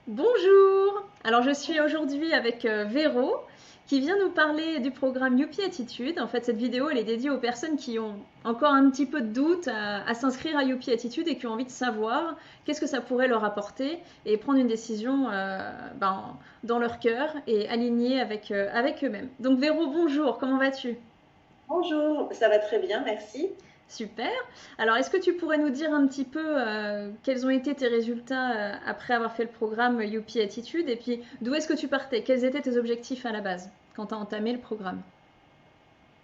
Bonjour! Alors je suis aujourd'hui avec Véro qui vient nous parler du programme Youpi Attitude. En fait, cette vidéo elle est dédiée aux personnes qui ont encore un petit peu de doute à s'inscrire à Youpi Attitude et qui ont envie de savoir qu'est-ce que ça pourrait leur apporter et prendre une décision dans leur cœur et alignée avec eux-mêmes. Donc Véro, bonjour, comment vas-tu? Bonjour, ça va très bien, merci. Super. Alors, est-ce que tu pourrais nous dire un petit peu quels ont été tes résultats après avoir fait le programme Youpi Attitude et puis d'où est-ce que tu partais? Quels étaient tes objectifs à la base quand tu as entamé le programme?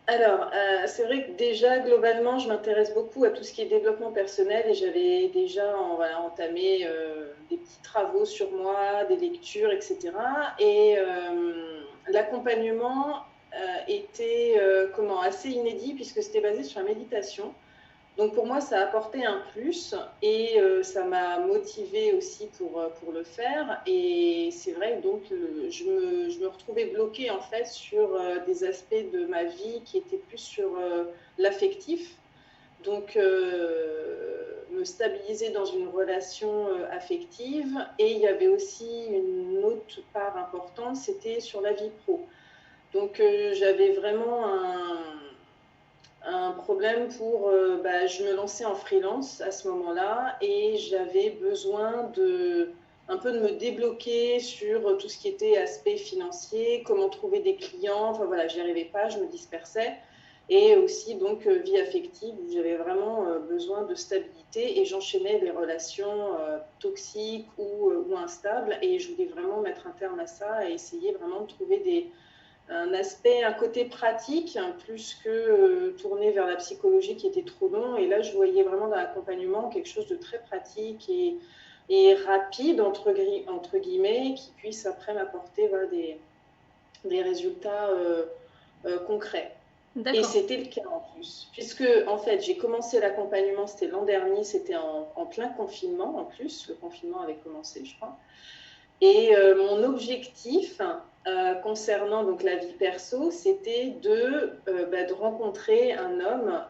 Alors, c'est vrai que déjà, globalement, je m'intéresse beaucoup à tout ce qui est développement personnel et j'avais déjà voilà, entamé des petits travaux sur moi, des lectures, etc. Et l'accompagnement était assez inédit puisque c'était basé sur la méditation. Donc pour moi, ça a apporté un plus et ça m'a motivée aussi pour le faire. Et c'est vrai que donc je me retrouvais bloquée en fait sur des aspects de ma vie qui étaient plus sur l'affectif. Donc me stabiliser dans une relation affective. Et il y avait aussi une autre part importante, c'était sur la vie pro. Donc j'avais vraiment un problème je me lançais en freelance à ce moment-là et j'avais besoin un peu de me débloquer sur tout ce qui était aspect financier, comment trouver des clients. Enfin voilà, j'y arrivais pas, je me dispersais. Et aussi donc vie affective où j'avais vraiment besoin de stabilité et j'enchaînais les relations toxiques ou instables et je voulais vraiment mettre un terme à ça et essayer vraiment de trouver un côté pratique, plus que tourné vers la psychologie qui était trop long. Et là, je voyais vraiment dans l'accompagnement quelque chose de très pratique et rapide, entre guillemets, qui puisse après m'apporter voilà, des résultats concrets. Et D'accord. c'était le cas en plus, puisque en fait j'ai commencé l'accompagnement, c'était l'an dernier, c'était en plein confinement en plus, le confinement avait commencé je crois. Et mon objectif concernant donc la vie perso, c'était de rencontrer un homme,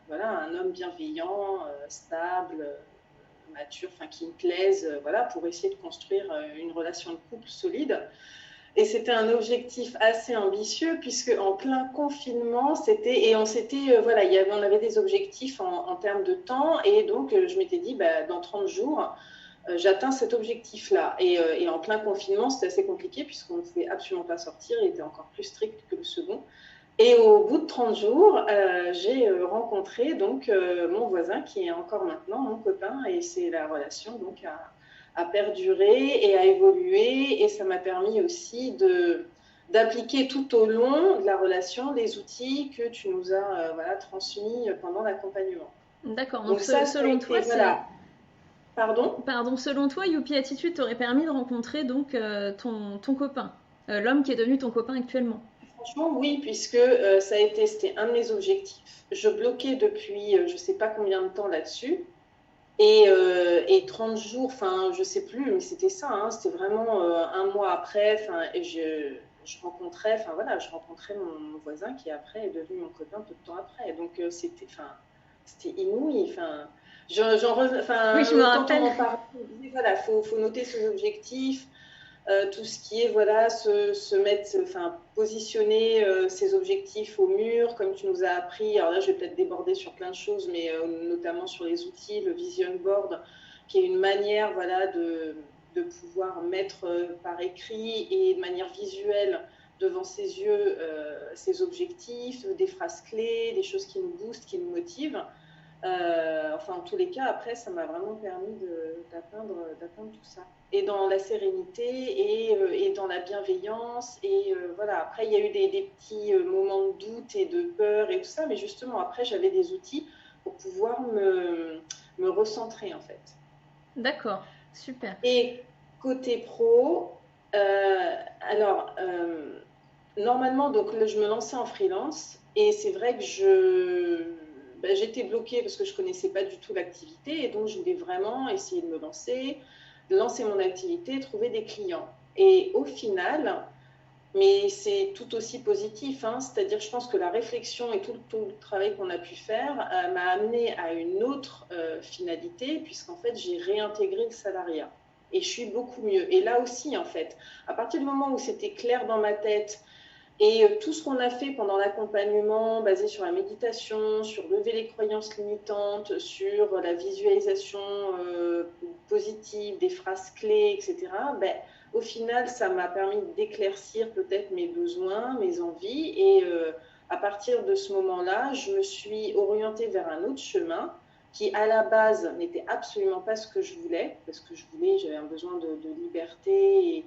voilà, un homme bienveillant, stable, mature, enfin qui me plaise, voilà, pour essayer de construire une relation de couple solide. Et c'était un objectif assez ambitieux puisque en plein confinement, voilà, on avait des objectifs en termes de temps et donc je m'étais dit, dans 30 jours, j'atteins cet objectif-là. Et en plein confinement, c'était assez compliqué puisqu'on ne pouvait absolument pas sortir, il était encore plus strict que le second. Et au bout de 30 jours, j'ai rencontré donc mon voisin qui est encore maintenant mon copain et c'est la relation donc a perduré et a évolué et ça m'a permis aussi d'appliquer tout au long de la relation les outils que tu nous as voilà, transmis pendant l'accompagnement. D'accord. Donc Donc ça a selon toi, été, voilà, pardon. selon toi, Youpi Attitude t'aurait permis de rencontrer donc ton copain, l'homme qui est devenu ton copain actuellement. Franchement, oui, puisque c'était un de mes objectifs. Je bloquais depuis je ne sais pas combien de temps là-dessus. Et 30 jours, enfin, je ne sais plus, mais c'était ça, hein, c'était vraiment un mois après, et je rencontrais, enfin voilà, je rencontrais mon voisin qui après est devenu mon copain peu de temps après. Donc c'était inouï. Oui, je me Quand on rappelle. en parle, on disait, voilà, faut noter ses objectifs, tout ce qui est voilà se mettre, enfin positionner ses objectifs au mur comme tu nous as appris. Alors là, je vais peut-être déborder sur plein de choses, mais notamment sur les outils, le vision board, qui est une manière voilà de pouvoir mettre par écrit et de manière visuelle devant ses yeux ses objectifs, des phrases clés, des choses qui nous boostent, qui nous motivent. Enfin, en tous les cas, après, ça m'a vraiment permis d'atteindre tout ça. Et dans la sérénité et dans la bienveillance. Et voilà, après, il y a eu des petits moments de doute et de peur et tout ça, mais justement, après, j'avais des outils pour pouvoir me recentrer, en fait. D'accord. Super. Et côté pro, normalement, donc là, je me lançais en freelance et c'est vrai que j'étais bloquée parce que je ne connaissais pas du tout l'activité et donc je voulais vraiment essayer de me lancer, de lancer mon activité, trouver des clients. Et au final, mais c'est tout aussi positif, hein, c'est-à-dire je pense que la réflexion et tout le travail qu'on a pu faire m'a amené à une autre finalité puisqu'en fait j'ai réintégré le salariat. Et je suis beaucoup mieux. Et là aussi, en fait, à partir du moment où c'était clair dans ma tête, et tout ce qu'on a fait pendant l'accompagnement, basé sur la méditation, sur lever les croyances limitantes, sur la visualisation positive, des phrases clés, etc., ben, au final, ça m'a permis d'éclaircir peut-être mes besoins, mes envies. Et à partir de ce moment-là, je me suis orientée vers un autre chemin qui, à la base, n'était absolument pas ce que je voulais, parce que j'avais un besoin de liberté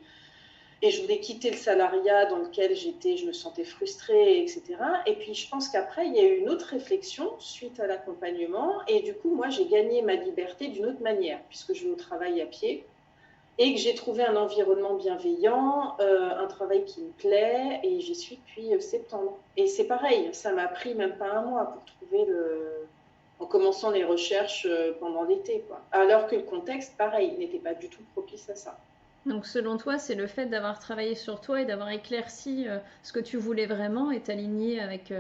et je voulais quitter le salariat dans lequel je me sentais frustrée, etc. Et puis, je pense qu'après, il y a eu une autre réflexion suite à l'accompagnement. Et du coup, moi, j'ai gagné ma liberté d'une autre manière, puisque je vais au travail à pied et que j'ai trouvé un environnement bienveillant, un travail qui me plaît, et j'y suis depuis septembre. Et c'est pareil, ça m'a pris même pas un mois pour trouver en commençant les recherches pendant l'été, quoi. Alors que le contexte, pareil, n'était pas du tout propice à ça. Donc selon toi, c'est le fait d'avoir travaillé sur toi et d'avoir éclairci ce que tu voulais vraiment et t'aligner avec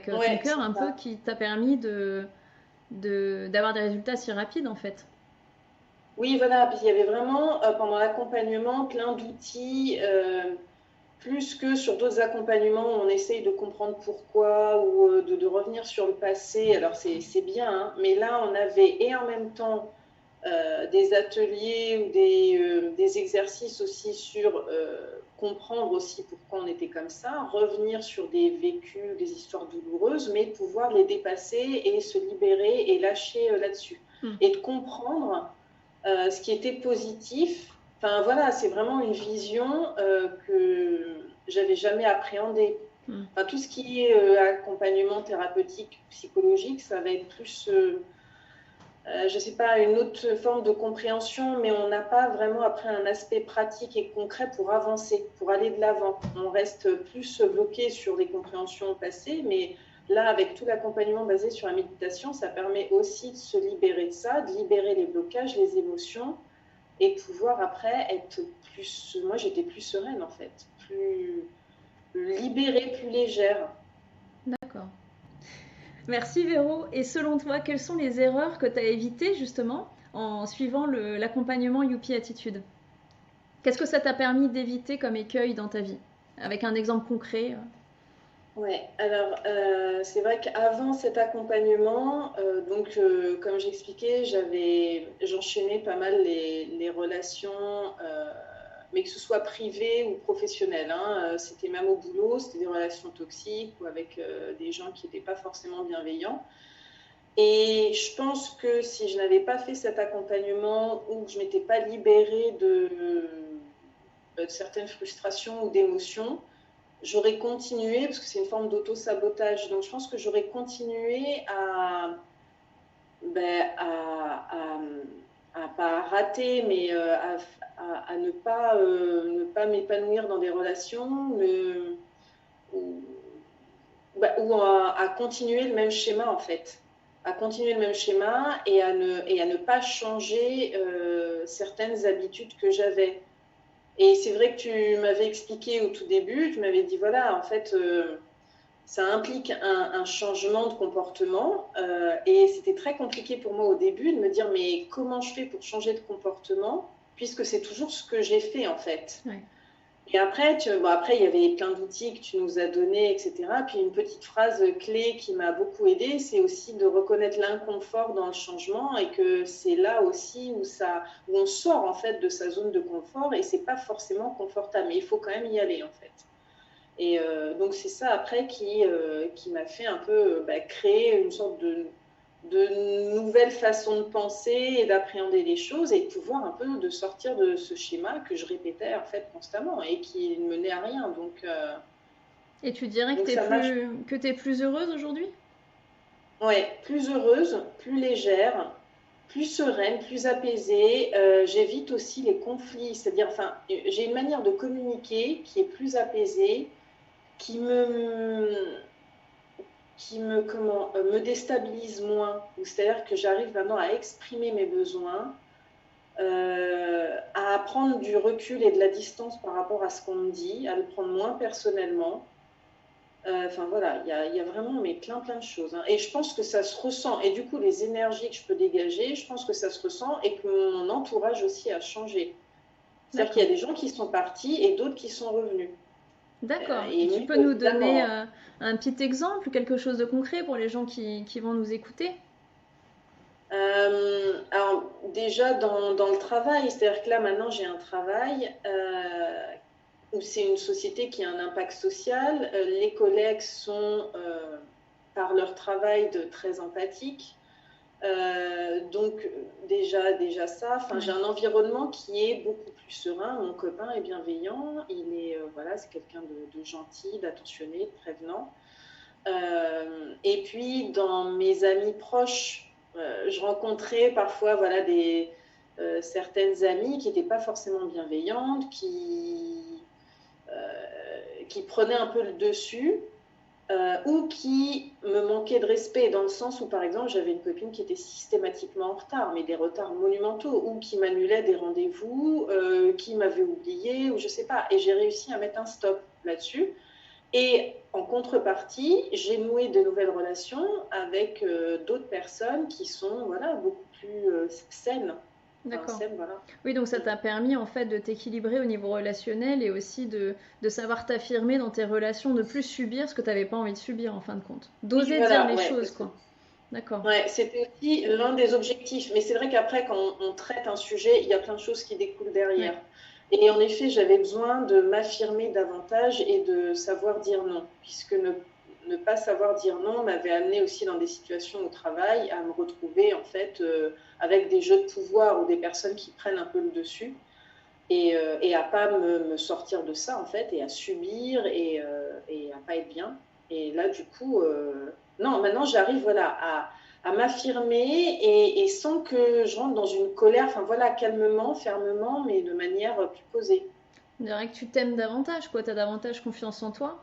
ton Ouais, cœur c'est un peu ça. qui t'a permis d'avoir des résultats si rapides en fait. Oui, voilà, puis il y avait vraiment pendant l'accompagnement plein d'outils, plus que sur d'autres accompagnements où on essaye de comprendre pourquoi ou de revenir sur le passé. Alors c'est bien, hein, mais là on avait et en même temps des ateliers ou des exercices aussi sur comprendre aussi pourquoi on était comme ça, revenir sur des vécus, des histoires douloureuses, mais pouvoir les dépasser et se libérer et lâcher là-dessus. Et de comprendre ce qui était positif. Enfin voilà, c'est vraiment une vision que j'avais jamais appréhendée. Enfin, tout ce qui est accompagnement thérapeutique, psychologique, ça va être plus je ne sais pas, une autre forme de compréhension, mais on n'a pas vraiment après un aspect pratique et concret pour avancer, pour aller de l'avant. On reste plus bloqué sur les compréhensions passées, mais là, avec tout l'accompagnement basé sur la méditation, ça permet aussi de se libérer de ça, de libérer les blocages, les émotions, et de pouvoir après être plus... Moi, j'étais plus sereine, en fait, plus libérée, plus légère. D'accord. Merci Véro. Et selon toi, quelles sont les erreurs que tu as évitées justement en suivant l'accompagnement Youpi Attitude? Qu'est-ce que ça t'a permis d'éviter comme écueil dans ta vie? Avec un exemple concret. Ouais, alors c'est vrai qu'avant cet accompagnement, comme j'expliquais, j'enchaînais pas mal les relations, mais que ce soit privées ou professionnelles, hein. C'était même au boulot, c'était des relations toxiques ou avec des gens qui n'étaient pas forcément bienveillants. Et je pense que si je n'avais pas fait cet accompagnement ou que je m'étais pas libérée de certaines frustrations ou d'émotions, j'aurais continué, parce que c'est une forme d'auto-sabotage, donc je pense que j'aurais continué à pas rater, mais à ne pas m'épanouir dans des relations, ou à continuer le même schéma en fait. À continuer le même schéma et à ne pas changer certaines habitudes que j'avais. Et c'est vrai que tu m'avais expliqué au tout début, tu m'avais dit, voilà, en fait, ça implique un changement de comportement. Et c'était très compliqué pour moi au début de me dire, mais comment je fais pour changer de comportement, puisque c'est toujours ce que j'ai fait, en fait. Ouais. Et après, après, il y avait plein d'outils que tu nous as donnés, etc. Puis une petite phrase clé qui m'a beaucoup aidée, c'est aussi de reconnaître l'inconfort dans le changement et que c'est là aussi où on sort en fait de sa zone de confort et c'est pas forcément confortable, mais il faut quand même y aller en fait. Et donc c'est ça après qui m'a fait un peu créer une sorte de nouvelles façons de penser et d'appréhender les choses et de pouvoir un peu de sortir de ce schéma que je répétais en fait constamment et qui ne menait à rien. Et tu dirais Donc ça marche. que t'es plus heureuse aujourd'hui? Ouais, plus heureuse, plus légère, plus sereine, plus apaisée. J'évite aussi les conflits, c'est-à-dire, enfin, j'ai une manière de communiquer qui est plus apaisée, qui me déstabilise moins. C'est-à-dire que j'arrive maintenant à exprimer mes besoins, à prendre du recul et de la distance par rapport à ce qu'on me dit, à le prendre moins personnellement. Enfin voilà, il y a vraiment mais plein de choses, hein. Et je pense que ça se ressent. Et du coup, les énergies que je peux dégager, je pense que ça se ressent et que mon entourage aussi a changé. C'est-à-dire qu'il y D'accord. a des gens qui sont partis et d'autres qui sont revenus. D'accord. Et Tu mieux, peux nous donner évidemment. un petit exemple, quelque chose de concret pour les gens qui vont nous écouter? Alors déjà dans le travail, c'est-à-dire que là maintenant j'ai un travail où c'est une société qui a un impact social. Les collègues sont par leur travail très empathiques. Donc déjà ça, enfin, j'ai Ouais. un environnement qui est beaucoup plus serein. Mon copain est bienveillant, il est voilà, c'est quelqu'un de gentil, d'attentionné, de prévenant. Et puis dans mes amis proches, je rencontrais parfois voilà certaines amies qui n'étaient pas forcément bienveillantes, qui prenaient un peu le dessus ou qui me manquaient de respect dans le sens où, par exemple, j'avais une copine qui était systématiquement en retard, mais des retards monumentaux, ou qui m'annulait des rendez-vous, qui m'avait oublié, ou je sais pas. Et j'ai réussi à mettre un stop là-dessus. Et en contrepartie, j'ai noué de nouvelles relations avec d'autres personnes qui sont voilà, beaucoup plus saines. Enfin, D'accord. saines, voilà. Oui, donc ça t'a permis en fait de t'équilibrer au niveau relationnel et aussi de savoir t'affirmer dans tes relations, de plus subir ce que tu n'avais pas envie de subir en fin de compte. Oui, D'oser dire voilà, les ouais, choses, parce que quoi. D'accord. ouais, c'était aussi l'un des objectifs. Mais c'est vrai qu'après, quand on traite un sujet, il y a plein de choses qui découlent Ouais. derrière. Et en effet, j'avais besoin de m'affirmer davantage et de savoir dire non, puisque ne pas savoir dire non m'avait amené aussi dans des situations au travail à me retrouver en fait avec des jeux de pouvoir ou des personnes qui prennent un peu le dessus et à pas me sortir de ça en fait et à subir et à pas être bien. Et là, du coup, non, maintenant j'arrive voilà à m'affirmer et sans que je rentre dans une colère, enfin voilà, calmement, fermement, mais de manière plus posée. On dirait que tu t'aimes davantage, quoi. Tu as davantage confiance en toi.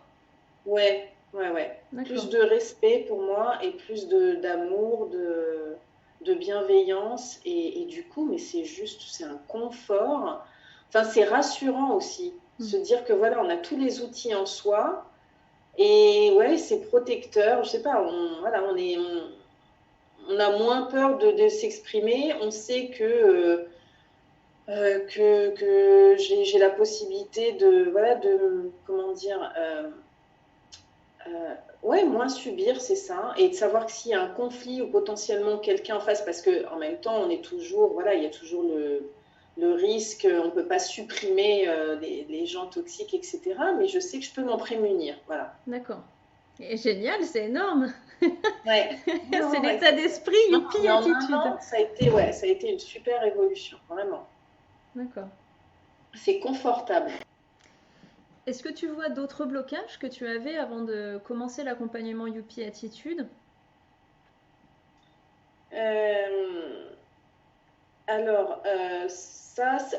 Ouais. Plus D'accord. de respect pour moi et plus d'amour, de bienveillance. Et du coup, mais c'est juste, c'est un confort. Enfin, c'est rassurant aussi. Hmm. Se dire que voilà, on a tous les outils en soi. Et ouais, c'est protecteur. Je sais pas, voilà, on a moins peur de s'exprimer. On sait que j'ai la possibilité voilà, comment dire, ouais, moins subir, c'est ça, et de savoir que s'il y a un conflit ou potentiellement quelqu'un en face, parce que en même temps, on est toujours, voilà, il y a toujours le risque, on ne peut pas supprimer les gens toxiques, etc. Mais je sais que je peux m'en prémunir, voilà. D'accord. Et génial, c'est énorme. Ouais, C'est non, ouais, l'état d'esprit, non, youpi mais en un attitude. an, ça a été, ouais, ça a été une super évolution, vraiment. D'accord. C'est confortable. Est-ce que tu vois d'autres blocages que tu avais avant de commencer l'accompagnement Youpi Attitude? Euh, Alors,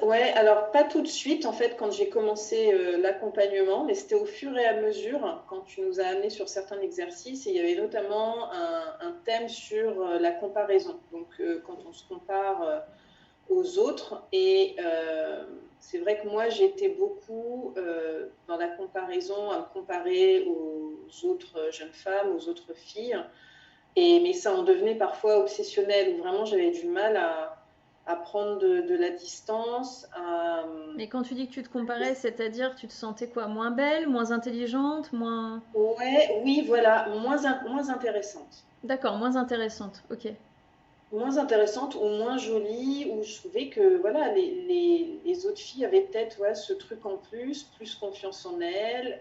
ouais, alors pas tout de suite en fait quand j'ai commencé l'accompagnement, mais c'était au fur et à mesure quand tu nous as amené sur certains exercices et il y avait notamment un thème sur la comparaison. Donc, quand on se compare aux autres et c'est vrai que moi j'étais beaucoup dans la comparaison, à me comparer aux autres jeunes femmes, aux autres filles. Mais ça en devenait parfois obsessionnel, où vraiment j'avais du mal à prendre de la distance. Mais quand tu dis que tu te comparais, c'est-à-dire tu te sentais quoi? Moins belle, moins intelligente, moins... Ouais, oui, voilà, moins intéressante. D'accord, moins intéressante. Ok. Moins intéressante ou moins jolie, où je trouvais que voilà, les autres filles avaient peut-être ouais, ce truc en plus confiance en elles,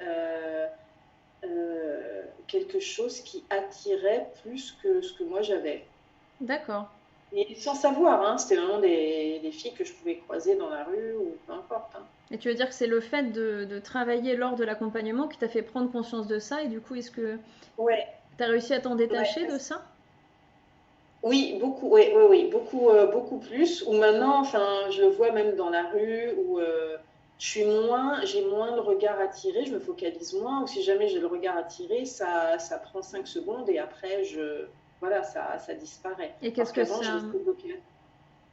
quelque chose qui attirait plus que ce que moi j'avais. D'accord. Et sans savoir, hein, c'était vraiment des filles que je pouvais croiser dans la rue ou peu importe, hein. Et tu veux dire que c'est le fait de travailler lors de l'accompagnement qui t'a fait prendre conscience de ça et du coup, est-ce que Ouais, tu as réussi à t'en détacher ouais. de ça? Oui, beaucoup, oui, beaucoup, beaucoup plus. Ou maintenant, enfin, je le vois même dans la rue où j'ai moins le regard attiré, je me focalise moins. Ou si jamais j'ai le regard attiré, ça prend 5 secondes et après, voilà, ça disparaît. Et qu'est-ce Alors que qu'avant, je ça... restais bloquée.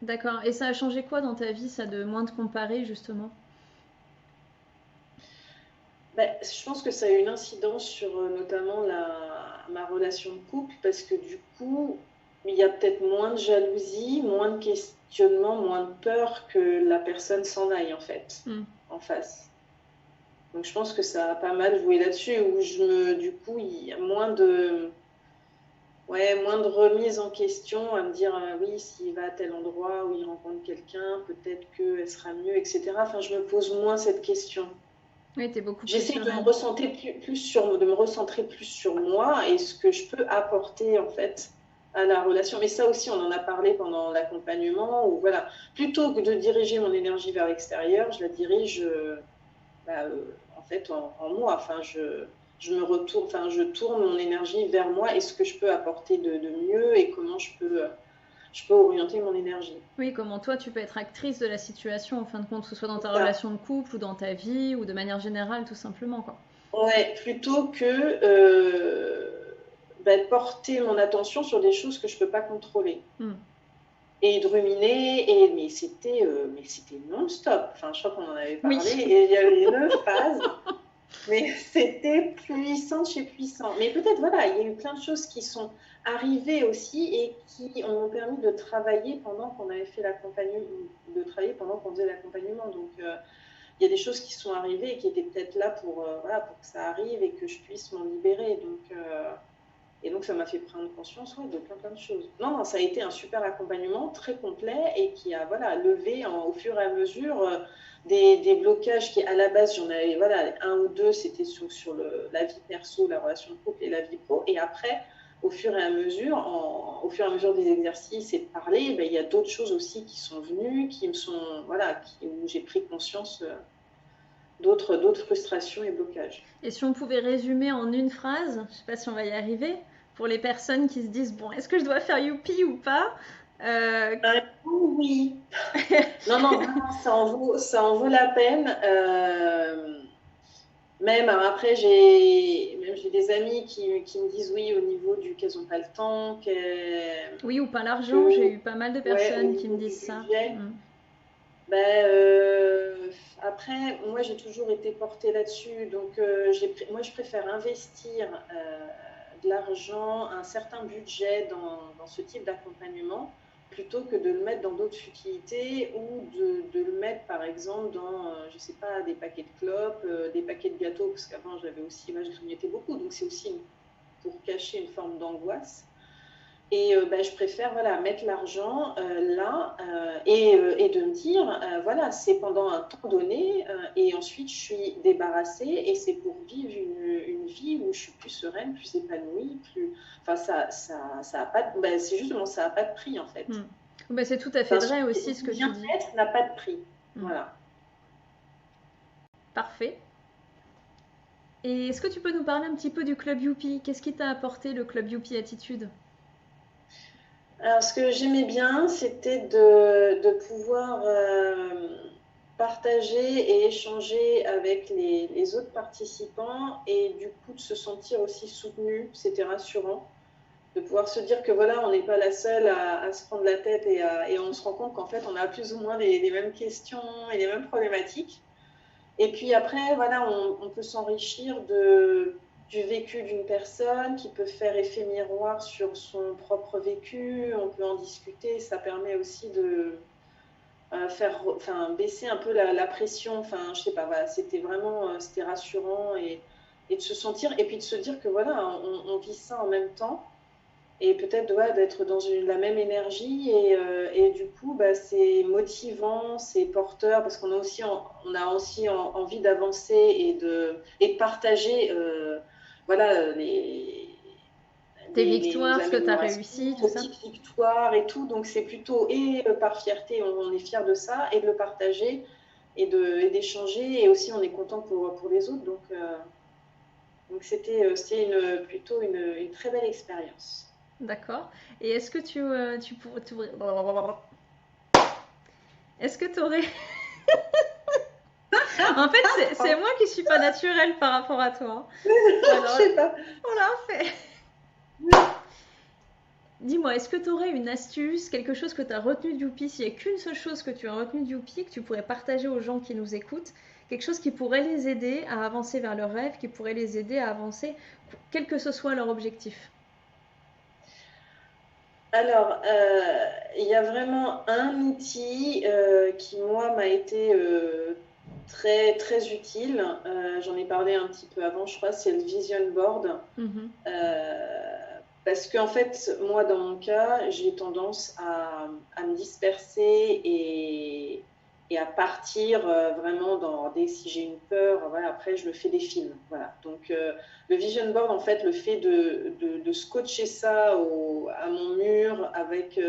D'accord. Et ça a changé quoi dans ta vie, ça, de moins te comparer, justement? Je pense que ça a eu une incidence sur notamment ma relation de couple, parce que du coup, il y a peut-être moins de jalousie, moins de questionnement, moins de peur que la personne s'en aille, en fait, en face. Donc je pense que ça a pas mal joué là-dessus, où du coup, il y a moins de remise en question, à me dire oui, s'il va à tel endroit où il rencontre quelqu'un, peut-être qu'elle sera mieux, etc. Enfin, je me pose moins cette question. Oui, tu es beaucoup plus J'essaie de me sereine. de me recentrer plus sur moi et ce que je peux apporter en fait à la relation. Mais ça aussi, on en a parlé pendant l'accompagnement, où voilà, plutôt que de diriger mon énergie vers l'extérieur, je la dirige en fait en moi. Enfin, je me retourne, enfin, je tourne mon énergie vers moi et ce que je peux apporter de mieux et comment je peux orienter mon énergie. Oui, comment toi tu peux être actrice de la situation en fin de compte, que ce soit dans ta relation de couple ou dans ta vie ou de manière générale tout simplement, quoi. Ouais, plutôt que porter mon attention sur des choses que je peux pas contrôler. Et de ruminer, mais c'était non-stop. Enfin, je crois qu'on en avait parlé. Oui. Et il y avait une phase, mais c'était puissant chez puissant. Mais peut-être, voilà, il y a eu plein de choses qui sont arrivées aussi et qui ont permis de travailler pendant qu'on avait fait l'accompagnement, de travailler pendant qu'on faisait l'accompagnement. Donc, il y a des choses qui sont arrivées et qui étaient peut-être là pour que ça arrive et que je puisse m'en libérer. Et donc, ça m'a fait prendre conscience de plein de choses. Non, ça a été un super accompagnement, très complet, et qui a levé au fur et à mesure des blocages qui, à la base, j'en avais un ou deux, c'était sur la vie perso, la relation de couple et la vie pro. Et après, au fur et à mesure, des exercices et de parler, il y a d'autres choses aussi qui sont venues, qui me sont, où j'ai pris conscience d'autres frustrations et blocages. Et si on pouvait résumer en une phrase, je ne sais pas si on va y arriver, pour les personnes qui se disent bon, est-ce que je dois faire Youpi ou pas Oui. non, ça en vaut la peine. Même après, j'ai des amis qui me disent oui au niveau qu'elles n'ont pas le temps. Oui, ou pas l'argent. J'ai eu pas mal de personnes qui me disent ça. Après, moi, j'ai toujours été portée là-dessus. Donc, moi, je préfère investir de l'argent, un certain budget dans ce type d'accompagnement, plutôt que de le mettre dans d'autres futilités ou de le mettre, par exemple, dans, je ne sais pas, des paquets de clopes, des paquets de gâteaux, parce qu'avant, j'avais aussi, moi, je grignotais beaucoup. Donc, c'est aussi pour cacher une forme d'angoisse. Et je préfère mettre l'argent là et de me dire, c'est pendant un temps donné et ensuite je suis débarrassée et c'est pour vivre une vie où je suis plus sereine, plus épanouie, Enfin, ça a pas c'est justement, ça n'a pas de prix en fait. C'est tout à fait vrai aussi ce que tu dis. Bien-être n'a pas de prix. Voilà. Parfait. Et est-ce que tu peux nous parler un petit peu du Club Youpi? Qu'est-ce qui t'a apporté le Club Youpi Attitude? Alors, ce que j'aimais bien, c'était de pouvoir partager et échanger avec les autres participants et du coup de se sentir aussi soutenu. C'était rassurant de pouvoir se dire que on n'est pas la seule à se prendre la tête et on se rend compte qu'en fait, on a plus ou moins les mêmes questions et les mêmes problématiques. Et puis après, on peut s'enrichir du vécu d'une personne qui peut faire effet miroir sur son propre vécu. On peut en discuter. Ça permet aussi de baisser un peu la pression. Enfin, je sais pas, c'était rassurant et de se sentir, et puis de se dire que on vit ça en même temps. Et peut-être d'être dans la même énergie et du coup c'est motivant, c'est porteur parce qu'on a aussi envie d'avancer et de partager tes victoires, ce que tu as réussi, tout ça. Petites victoires et tout, donc c'est plutôt par fierté, on est fier de ça et de le partager et d'échanger et aussi on est content pour les autres, donc c'était plutôt une très belle expérience. D'accord. Et est-ce que tu pourrais... Est-ce que tu aurais... En fait, c'est moi qui suis pas naturelle par rapport à toi. Alors, je sais pas. On l'a fait. Dis-moi, est-ce que tu aurais une astuce, quelque chose que tu as retenu de Youpi, s'il n'y a qu'une seule chose que tu as retenu de Youpi, que tu pourrais partager aux gens qui nous écoutent, quelque chose qui pourrait les aider à avancer vers leurs rêves, qui pourrait les aider à avancer, quel que ce soit leur objectif? Alors, il y a vraiment un outil qui, moi, m'a été très, très utile. J'en ai parlé un petit peu avant, je crois, c'est le Vision Board. Parce qu'en fait, moi, dans mon cas, j'ai tendance à me disperser et à partir vraiment si j'ai une peur, voilà, après, je me fais des films. Voilà. Donc, le Vision Board, en fait, le fait de scotcher ça à mon mur avec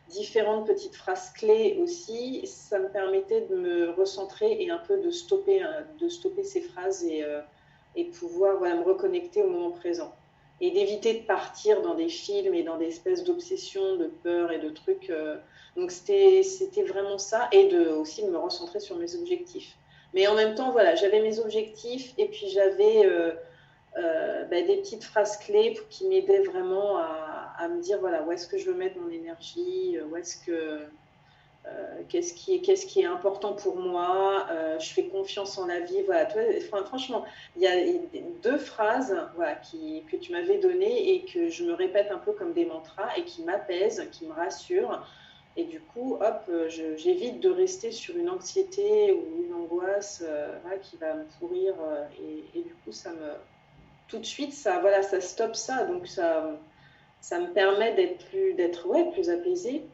différentes petites phrases clés aussi, ça me permettait de me recentrer et un peu de stopper ces phrases et pouvoir me reconnecter au moment présent. Et d'éviter de partir dans des films et dans des espèces d'obsessions, de peur et de trucs. Donc c'était vraiment ça, et aussi de me recentrer sur mes objectifs. Mais en même temps, voilà, j'avais mes objectifs et puis j'avais des petites phrases clés qui m'aidaient vraiment à me dire, voilà, où est-ce que je veux mettre mon énergie, où est-ce que... qu'est-ce qui est important pour moi, je fais confiance en la vie. Voilà, franchement, il y a 2 phrases que tu m'avais données et que je me répète un peu comme des mantras et qui m'apaisent, qui me rassurent. Et du coup, hop, j'évite de rester sur une anxiété ou une angoisse qui va me pourrir. Et du coup, tout de suite, ça stoppe ça. Donc, ça me permet d'être plus apaisée,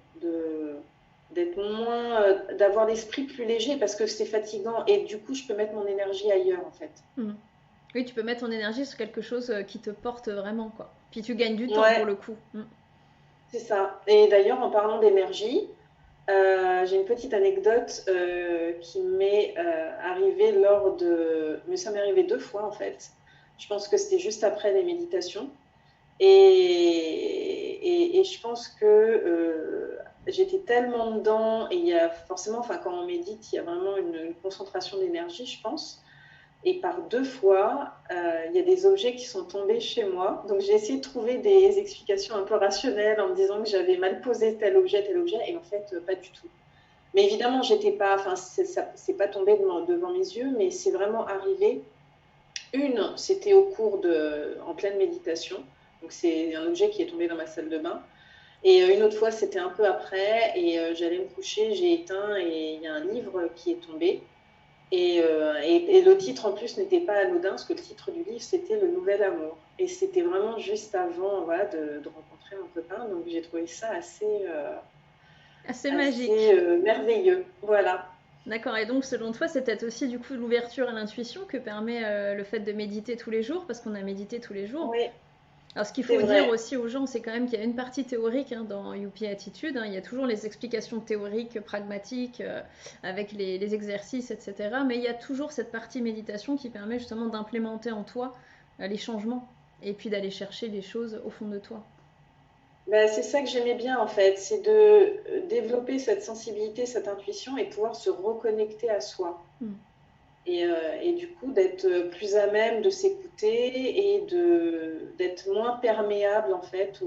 d'être moins, d'avoir l'esprit plus léger parce que c'est fatigant et du coup je peux mettre mon énergie ailleurs en fait. Oui, tu peux mettre ton énergie sur quelque chose qui te porte vraiment, quoi. Puis tu gagnes du temps pour le coup. C'est ça. Et d'ailleurs, en parlant d'énergie, j'ai une petite anecdote qui m'est arrivée mais ça m'est arrivé 2 fois en fait. Je pense que c'était juste après les méditations. Et je pense que j'étais tellement dedans, et il y a forcément, quand on médite, il y a vraiment une concentration d'énergie, je pense. Et par 2 fois, il y a des objets qui sont tombés chez moi. Donc j'ai essayé de trouver des explications un peu rationnelles en me disant que j'avais mal posé tel objet, et en fait, pas du tout. Mais évidemment, c'est pas tombé devant mes yeux, mais c'est vraiment arrivé. Une, c'était en pleine méditation. Donc, c'est un objet qui est tombé dans ma salle de bain. Et une autre fois, c'était un peu après. Et j'allais me coucher, j'ai éteint et il y a un livre qui est tombé. Et le titre, en plus, n'était pas anodin, parce que le titre du livre, c'était Le Nouvel Amour. Et c'était vraiment juste avant de rencontrer mon copain. Donc, j'ai trouvé ça assez magique. Merveilleux. Voilà. D'accord, et donc selon toi, c'est peut-être aussi du coup l'ouverture à l'intuition que permet le fait de méditer tous les jours, parce qu'on a médité tous les jours. Oui. Alors ce qu'il faut dire aussi aux gens, c'est quand même qu'il y a une partie théorique dans Youpi Attitude, il y a toujours les explications théoriques, pragmatiques, avec les exercices, etc. Mais il y a toujours cette partie méditation qui permet justement d'implémenter en toi les changements, et puis d'aller chercher les choses au fond de toi. C'est ça que j'aimais bien en fait, c'est de développer cette sensibilité, cette intuition et pouvoir se reconnecter à soi. Et du coup d'être plus à même de s'écouter et d'être moins perméable en fait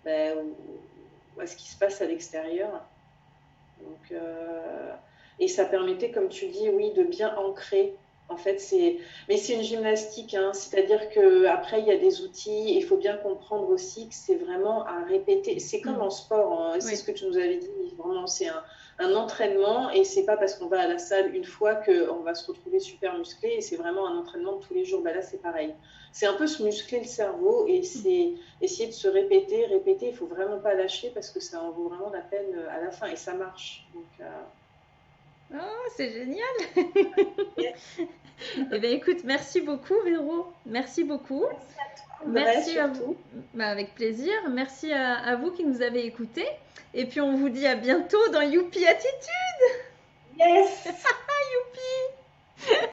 à ce qui se passe à l'extérieur. Donc, et ça permettait, comme tu dis, oui, de bien ancrer. En fait, mais c'est une gymnastique, hein. C'est-à-dire qu'après, il y a des outils, il faut bien comprendre aussi que c'est vraiment à répéter. C'est comme en sport, hein. C'est ce que tu nous avais dit, vraiment, c'est un entraînement, et c'est pas parce qu'on va à la salle une fois qu'on va se retrouver super musclé, et c'est vraiment un entraînement de tous les jours. Là, c'est pareil. C'est un peu se muscler le cerveau, et c'est essayer de se répéter, il faut vraiment pas lâcher, parce que ça en vaut vraiment la peine à la fin, et ça marche. Donc, oh, c'est génial. Eh bien, écoute, merci beaucoup, Véro. Merci beaucoup. Merci à vous. Avec plaisir. Merci à vous qui nous avez écoutés. Et puis, on vous dit à bientôt dans Youpi Attitude. Yes.